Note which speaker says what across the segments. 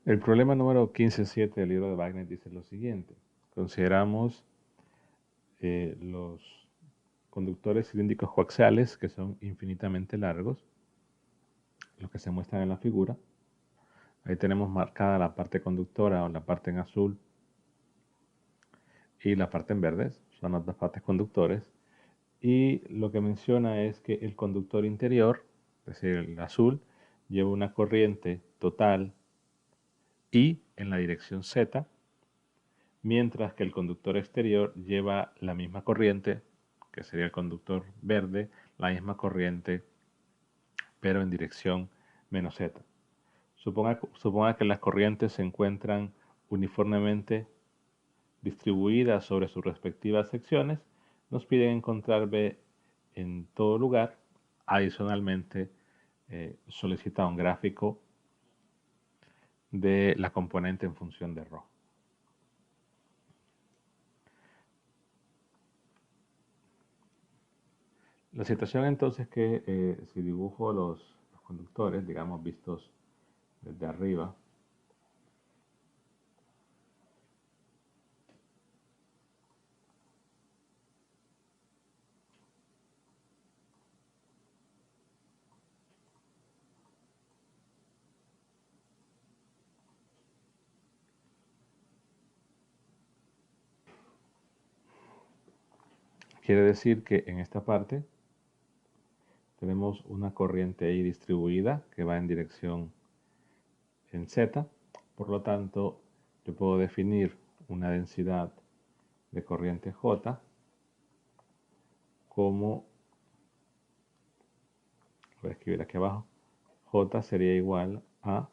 Speaker 1: El problema número 15.7 del libro de Wagner dice lo siguiente. Consideramos los conductores cilíndricos coaxiales, que son infinitamente largos, los que se muestran en la figura. Ahí tenemos marcada la parte conductora o la parte en azul y la parte en verde, son las dos partes conductores. Y lo que menciona es que el conductor interior, es decir, el azul, lleva una corriente total I en la dirección Z, mientras que el conductor exterior lleva la misma corriente, que sería el conductor verde, la misma corriente, pero en dirección menos Z. Suponga que las corrientes se encuentran uniformemente distribuidas sobre sus respectivas secciones, nos piden encontrar B en todo lugar. Adicionalmente, solicita un gráfico de la componente en función de ρ. La situación entonces es que si dibujo los conductores, digamos vistos desde arriba, quiere decir que en esta parte tenemos una corriente ahí distribuida que va en dirección en Z. Por lo tanto, yo puedo definir una densidad de corriente J como, voy a escribir aquí abajo, J sería igual a,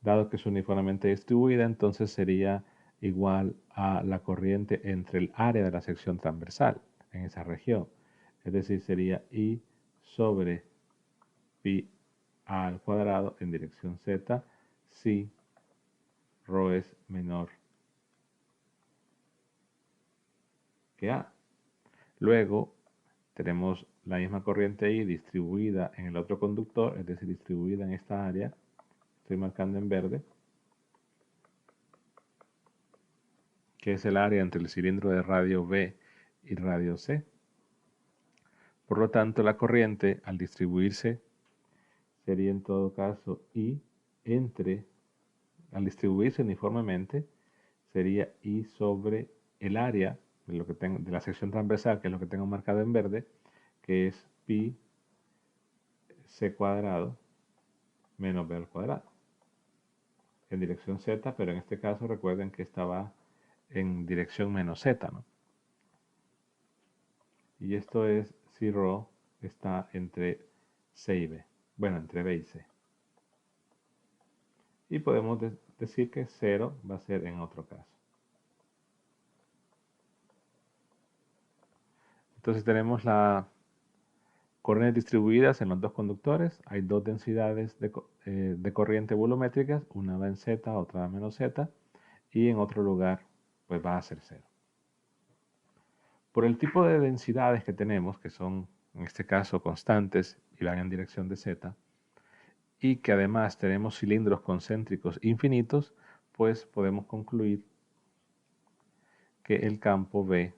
Speaker 1: dado que es uniformemente distribuida, entonces sería igual a la corriente entre el área de la sección transversal en esa región. Es decir, sería I sobre pi a al cuadrado en dirección Z si ρ es menor que A. Luego tenemos la misma corriente I distribuida en el otro conductor, es decir, distribuida en esta área, estoy marcando en verde, que es el área entre el cilindro de radio B y radio C. Por lo tanto, la corriente, al distribuirse, sería en todo caso I entre, al distribuirse uniformemente, sería I sobre el área de, lo que tengo, de la sección transversal, que es lo que tengo marcado en verde, que es pi c cuadrado menos b al cuadrado, en dirección z, pero en este caso recuerden que estaba en dirección menos z, ¿no? Y esto es si ρ está entre c y b, bueno, entre b y c. Y podemos decir que 0 va a ser en otro caso. Entonces tenemos las corrientes distribuidas en los dos conductores. Hay dos densidades de corriente volumétricas, una va en z, otra va en menos z, y en otro lugar pues va a ser 0. Por el tipo de densidades que tenemos, que son en este caso constantes y van en dirección de z, y que además tenemos cilindros concéntricos infinitos, pues podemos concluir que el campo B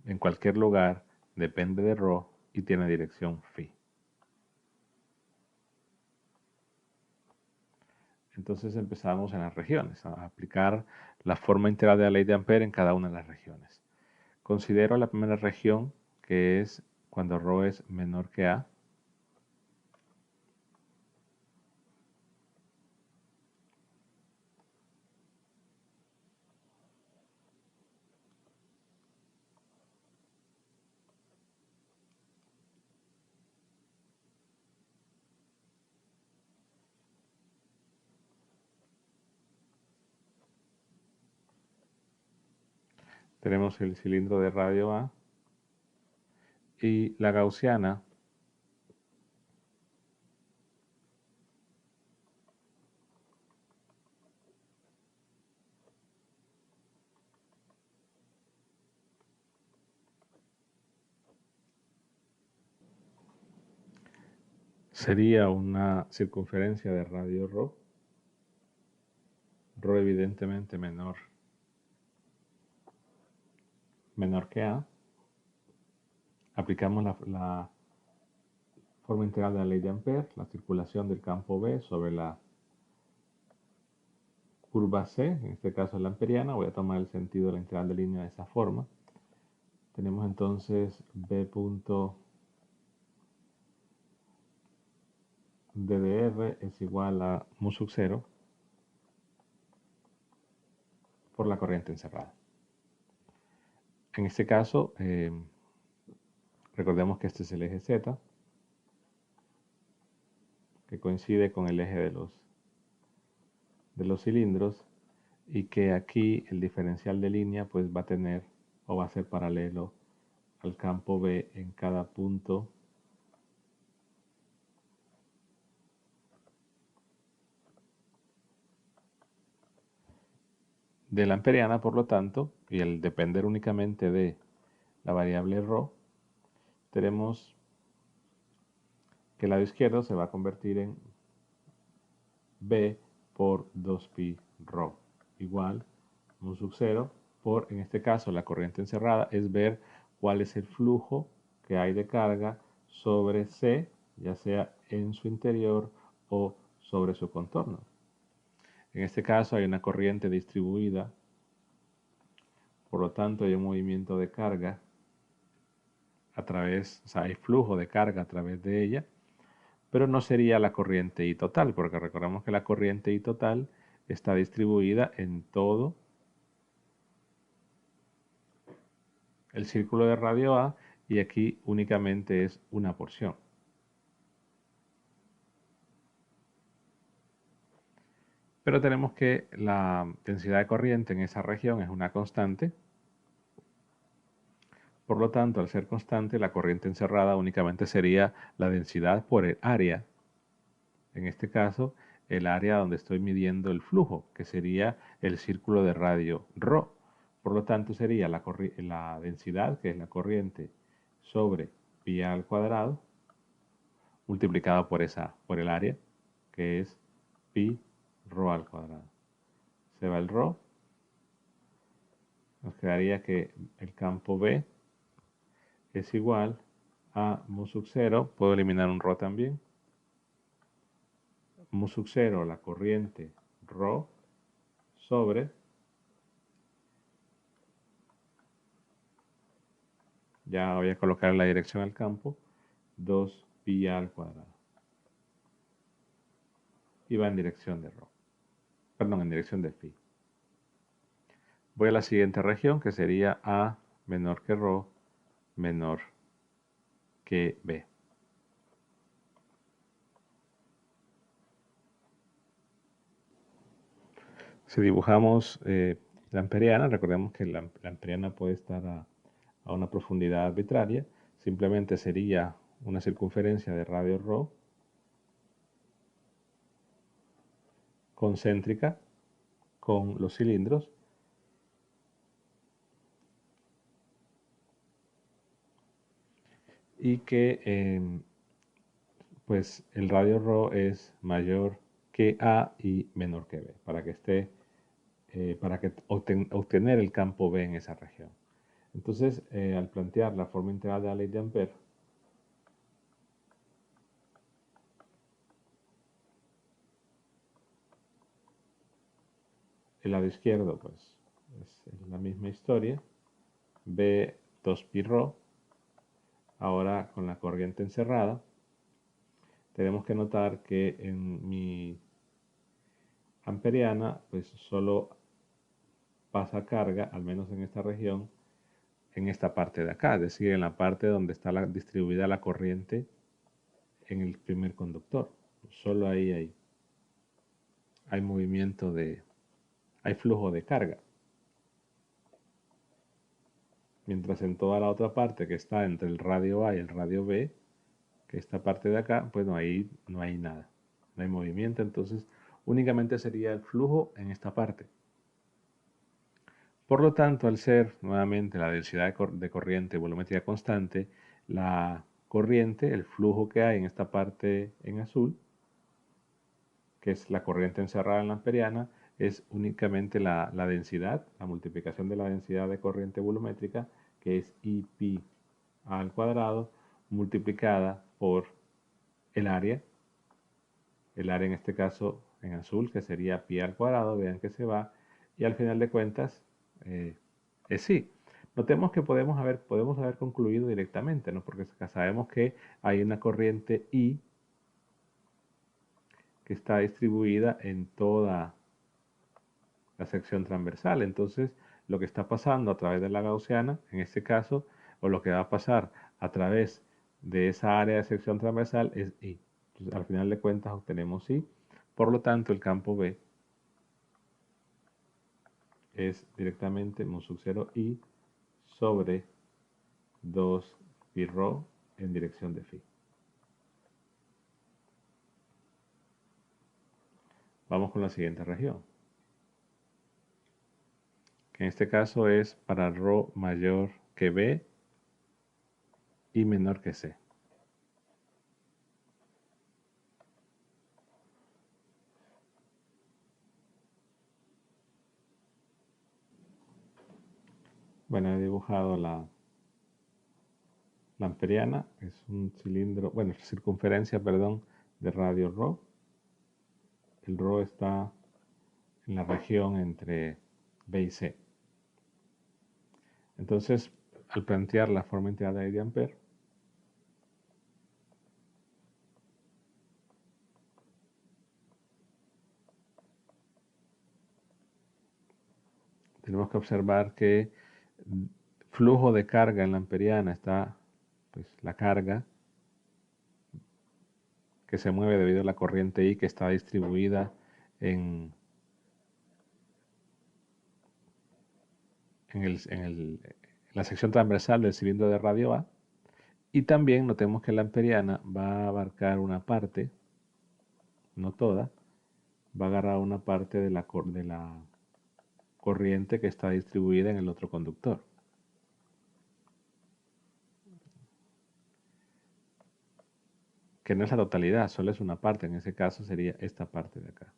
Speaker 1: en cualquier lugar depende de ρ y tiene dirección phi. Entonces empezamos en las regiones, a aplicar la forma integral de la ley de Ampère en cada una de las regiones. Considero la primera región, que es cuando ρ es menor que A. Tenemos el cilindro de radio A y la gaussiana sería una circunferencia de radio ρ Rho evidentemente menor que A, aplicamos la forma integral de la ley de Ampère, la circulación del campo B sobre la curva C, en este caso es la amperiana. Voy a tomar el sentido de la integral de línea de esa forma. Tenemos entonces B punto ddr es igual a mu sub 0 por la corriente encerrada. En este caso, recordemos que este es el eje Z, que coincide con el eje de los cilindros, y que aquí el diferencial de línea pues va a tener o va a ser paralelo al campo B en cada punto de la amperiana. Por lo tanto, y al depender únicamente de la variable ρ, tenemos que el lado izquierdo se va a convertir en B por 2pi ρ, igual mu sub 0 por, en este caso, la corriente encerrada, es ver cuál es el flujo que hay de carga sobre C, ya sea en su interior o sobre su contorno. En este caso hay una corriente distribuida, por lo tanto hay un movimiento de carga a través, o sea, hay flujo de carga a través de ella, pero no sería la corriente I total, porque recordemos que la corriente I total está distribuida en todo el círculo de radio A, y aquí únicamente es una porción. Pero tenemos que la densidad de corriente en esa región es una constante. Por lo tanto, al ser constante, la corriente encerrada únicamente sería la densidad por el área. En este caso, el área donde estoy midiendo el flujo, que sería el círculo de radio ρ. Por lo tanto, sería la densidad, que es la corriente, sobre pi al cuadrado, multiplicado por el área, que es pi ρ al cuadrado. Se va el ρ, nos quedaría que el campo B es igual a mu sub 0, puedo eliminar un ρ también, mu sub 0, la corriente ρ, sobre, ya voy a colocar la dirección al campo, 2pi al cuadrado. Y va en dirección de ρ, perdón, en dirección de phi. Voy a la siguiente región, que sería A menor que ρ, menor que B. Si dibujamos la amperiana, recordemos que la amperiana puede estar a una profundidad arbitraria, simplemente sería una circunferencia de radio ρ concéntrica con los cilindros, y que pues el radio ρ es mayor que A y menor que B, para que obtener el campo B en esa región. Entonces, al plantear la forma integral de la ley de Ampère, el lado izquierdo pues es la misma historia, B 2pi ρ. Ahora con la corriente encerrada, tenemos que notar que en mi amperiana pues solo pasa carga, al menos en esta región, en esta parte de acá, es decir, en la parte donde está distribuida la corriente en el primer conductor. Solo ahí hay movimiento hay flujo de carga. Mientras en toda la otra parte, que está entre el radio A y el radio B, que esta parte de acá, pues ahí no hay nada, no hay movimiento, entonces únicamente sería el flujo en esta parte. Por lo tanto, al ser nuevamente la densidad de corriente volumétrica constante, la corriente, el flujo que hay en esta parte en azul, que es la corriente encerrada en la amperiana, es únicamente la densidad, la multiplicación de la densidad de corriente volumétrica, que es I pi al cuadrado, multiplicada por el área en este caso en azul, que sería pi al cuadrado, vean que se va, y al final de cuentas es sí. Notemos que podemos haber concluido directamente, ¿no? Porque sabemos que hay una corriente I que está distribuida en toda la sección transversal. Entonces, lo que está pasando a través de la gaussiana, en este caso, o lo que va a pasar a través de esa área de sección transversal es I. Entonces, al final de cuentas obtenemos I. Por lo tanto, el campo B es directamente mu sub 0 I sobre 2 pi rho en dirección de phi. Vamos con la siguiente región, que en este caso es para rho mayor que B y menor que C. Bueno, he dibujado la amperiana, es un cilindro, bueno, circunferencia, perdón, de radio rho. El rho está en la región entre B y C. Entonces, al plantear la forma integral de Ampère, tenemos que observar que flujo de carga en la amperiana está, pues, la carga que se mueve debido a la corriente I que está distribuida en la sección transversal del cilindro de radio A. Y también notemos que la amperiana va a abarcar una parte, no toda, va a agarrar una parte de la corriente que está distribuida en el otro conductor. Que no es la totalidad, solo es una parte, en ese caso sería esta parte de acá.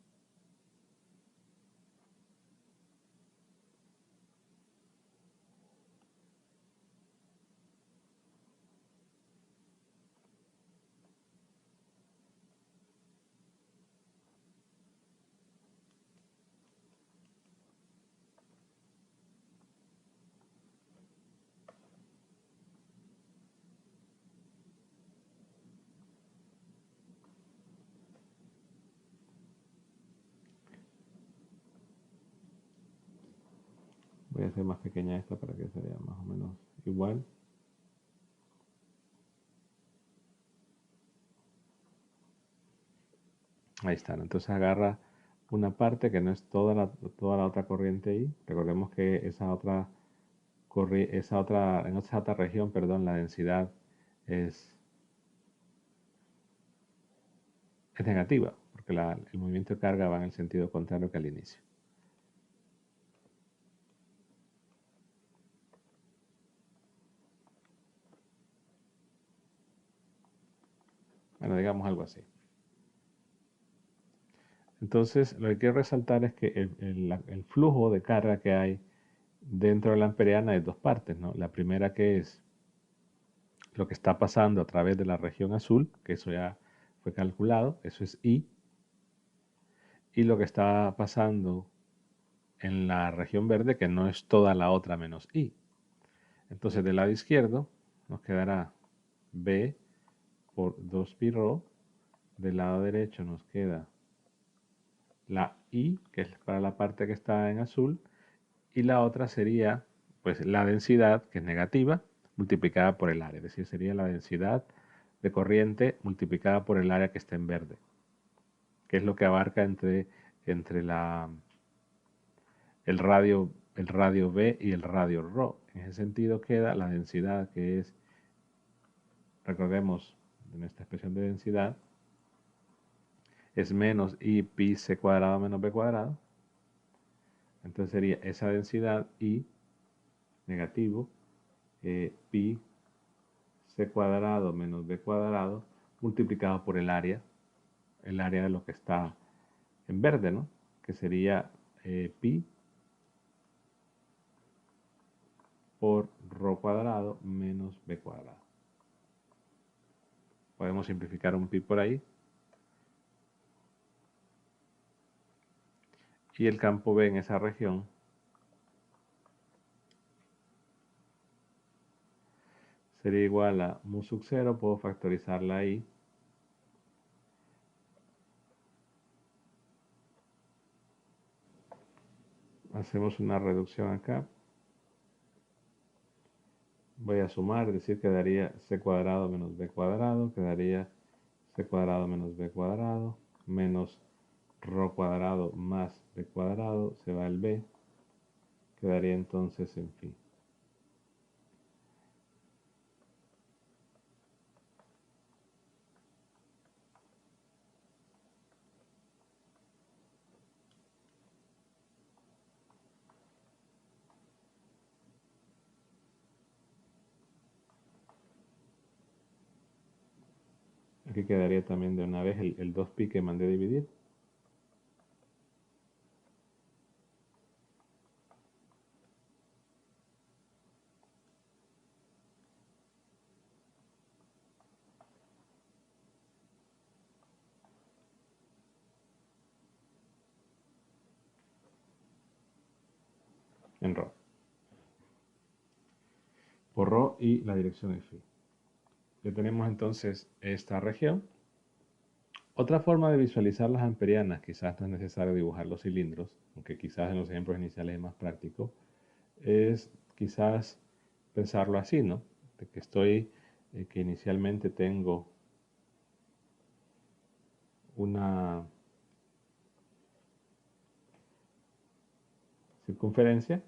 Speaker 1: Voy a hacer más pequeña esta para que se vea más o menos igual. Ahí está, entonces agarra una parte que no es toda la otra corriente ahí. Recordemos que en esa otra región, perdón, la densidad es negativa, porque el movimiento de carga va en el sentido contrario que al inicio. Bueno, digamos algo así. Entonces, lo que quiero resaltar es que el flujo de carga que hay dentro de la amperiana es dos partes, ¿no? La primera que es lo que está pasando a través de la región azul, que eso ya fue calculado, eso es I, y lo que está pasando en la región verde, que no es toda la otra menos I. Entonces, del lado izquierdo nos quedará B por 2 pi rho, del lado derecho nos queda la I, que es para la parte que está en azul, y la otra sería pues la densidad, que es negativa, multiplicada por el área, es decir, sería la densidad de corriente multiplicada por el área que está en verde, que es lo que abarca entre el radio B y el radio ρ. En ese sentido queda la densidad, que es, recordemos, en esta expresión de densidad, es menos I pi c cuadrado menos b cuadrado. Entonces sería esa densidad I negativo pi c cuadrado menos b cuadrado multiplicado por el área de lo que está en verde, ¿no? Que sería pi por ρ cuadrado menos b cuadrado. Podemos simplificar un pi por ahí. Y el campo B en esa región sería igual a mu sub 0, puedo factorizarla ahí. Hacemos una reducción acá. Voy a sumar, es decir, quedaría c cuadrado menos b cuadrado, quedaría c cuadrado menos b cuadrado, menos ρ cuadrado más b cuadrado, se va el b, quedaría entonces en fin. Aquí quedaría también de una vez el 2pi que mandé a dividir. En ρ. Por ρ y la dirección de phi. Ya tenemos entonces esta región. Otra forma de visualizar las amperianas, quizás no es necesario dibujar los cilindros, aunque quizás en los ejemplos iniciales es más práctico, es quizás pensarlo así, ¿no? De que que inicialmente tengo una circunferencia,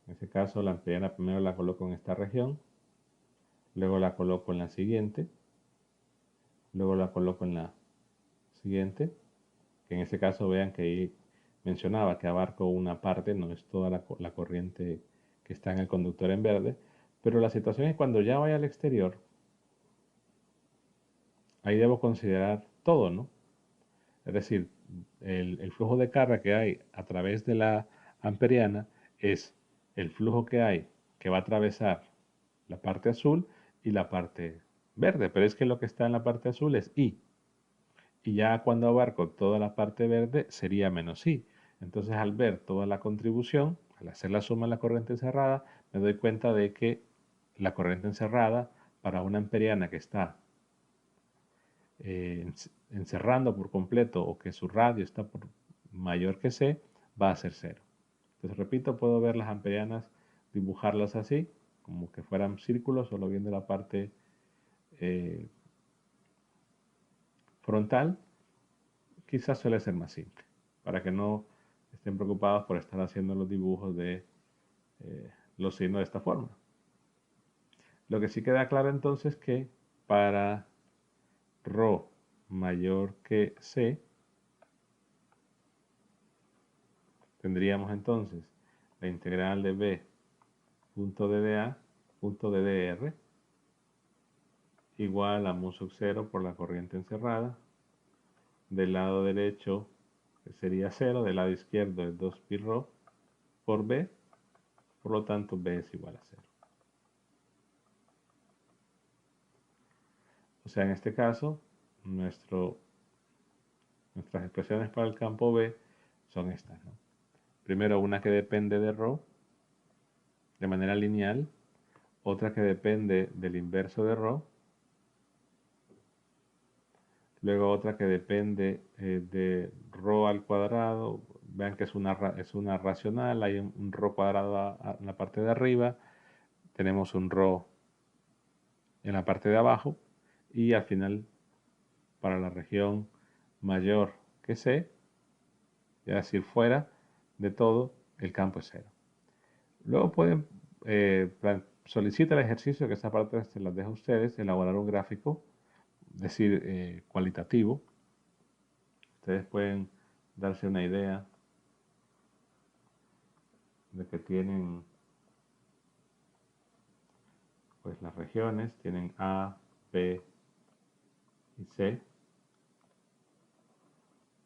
Speaker 1: en este caso la amperiana primero la coloco en esta región, luego la coloco en la siguiente, luego la coloco en la siguiente, que en este caso vean que ahí mencionaba que abarco una parte, no es toda la corriente que está en el conductor en verde, pero la situación es cuando ya vaya al exterior, ahí debo considerar todo, ¿no? Es decir, el flujo de carga que hay a través de la amperiana es el flujo que hay que va a atravesar la parte azul y la parte verde, pero es que lo que está en la parte azul es I. Y ya cuando abarco toda la parte verde sería menos I. Entonces al ver toda la contribución, al hacer la suma en la corriente encerrada, me doy cuenta de que la corriente encerrada para una amperiana que está encerrando por completo o que su radio está por mayor que C, va a ser cero. Entonces repito, puedo ver las amperianas, dibujarlas así, como que fueran círculos, solo viendo la parte frontal. Quizás suele ser más simple, para que no estén preocupados por estar haciendo los dibujos de los signos de esta forma. Lo que sí queda claro entonces que para ρ mayor que C, tendríamos entonces la integral de b punto ddA punto ddr igual a mu sub 0 por la corriente encerrada. Del lado derecho sería 0, del lado izquierdo es 2 pi ρ por b, por lo tanto b es igual a 0. O sea, en este caso, nuestras expresiones para el campo B son estas, ¿no? Primero, una que depende de ρ de manera lineal, otra que depende del inverso de ρ, luego otra que depende de ρ al cuadrado. Vean que es una racional, hay un ρ cuadrado en la parte de arriba, tenemos un ρ en la parte de abajo y al final para la región mayor que C, es decir, fuera de todo, el campo es cero. Luego pueden solicitar el ejercicio, que esa parte se las dejo a ustedes, elaborar un gráfico, es decir, cualitativo. Ustedes pueden darse una idea de que tienen pues las regiones, tienen A, B y C,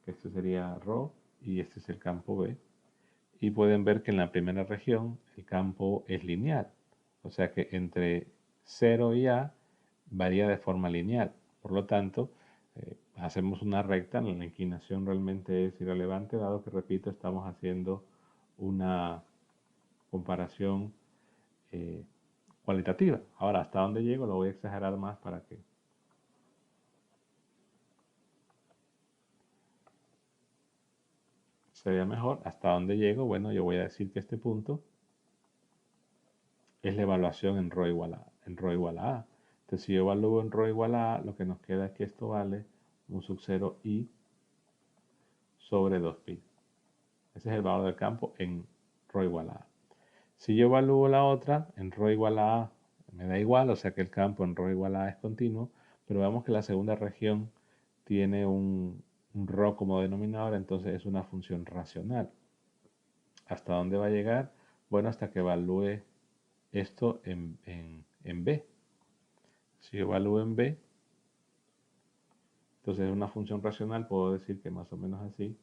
Speaker 1: que este sería ρ y este es el campo B. y pueden ver que en la primera región el campo es lineal. O sea que entre 0 y A varía de forma lineal. Por lo tanto, hacemos una recta, la inclinación realmente es irrelevante, dado que, repito, estamos haciendo una comparación cualitativa. Ahora, ¿hasta dónde llego? Lo voy a exagerar más para que se vea mejor. ¿Hasta dónde llego? Bueno, yo voy a decir que este punto es la evaluación en ρ igual a, A. Entonces, si yo evalúo en ρ igual a A, lo que nos queda es que esto vale mu sub 0 i sobre 2pi. Ese es el valor del campo en ρ igual a A. Si yo evalúo la otra en ρ igual a A, me da igual, o sea que el campo en ρ igual a A es continuo, pero vemos que la segunda región tiene un ρ como denominador, entonces es una función racional. ¿Hasta dónde va a llegar? Bueno, hasta que evalúe esto en B. Si yo evalúo en B, entonces es una función racional, puedo decir que más o menos así.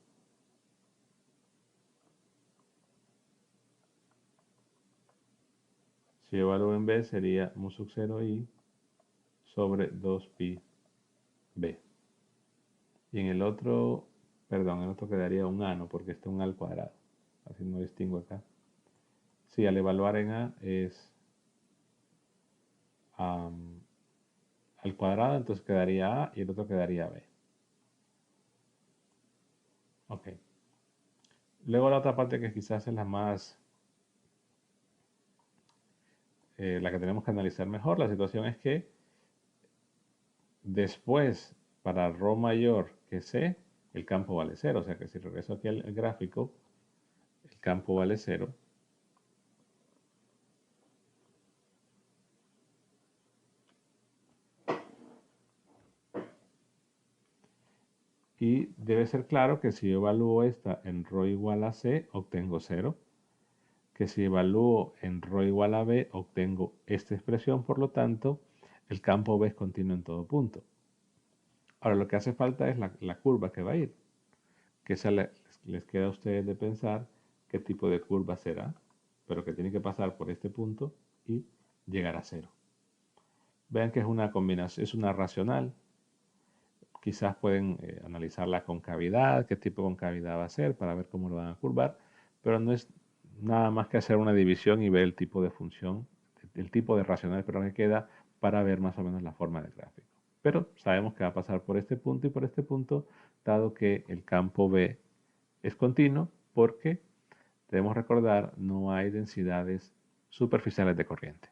Speaker 1: Si yo evalúo en B sería mu sub 0i sobre 2pi b. Y en el otro, perdón, en el otro quedaría un A, ¿no? Porque está un A al cuadrado. Así no distingo acá. Sí, al evaluar en A es al cuadrado, entonces quedaría A y el otro quedaría B. Ok. Luego la otra parte que quizás es la más, la que tenemos que analizar mejor, la situación es que después, para ρ mayor que C, el campo vale 0. O sea que si regreso aquí al gráfico, el campo vale 0. Y debe ser claro que si yo evalúo esta en ρ igual a C, obtengo 0. Que si evalúo en ρ igual a B, obtengo esta expresión. Por lo tanto, el campo B es continuo en todo punto. Ahora, lo que hace falta es la curva que va a ir. Que esa les queda a ustedes de pensar qué tipo de curva será, pero que tiene que pasar por este punto y llegar a 0. Vean que es una combinación, es una racional. Quizás pueden analizar la concavidad, qué tipo de concavidad va a ser para ver cómo lo van a curvar, pero no es nada más que hacer una división y ver el tipo de función, el tipo de racional que queda para ver más o menos la forma del gráfico. Pero sabemos que va a pasar por este punto y por este punto, dado que el campo B es continuo, porque debemos recordar no hay densidades superficiales de corriente.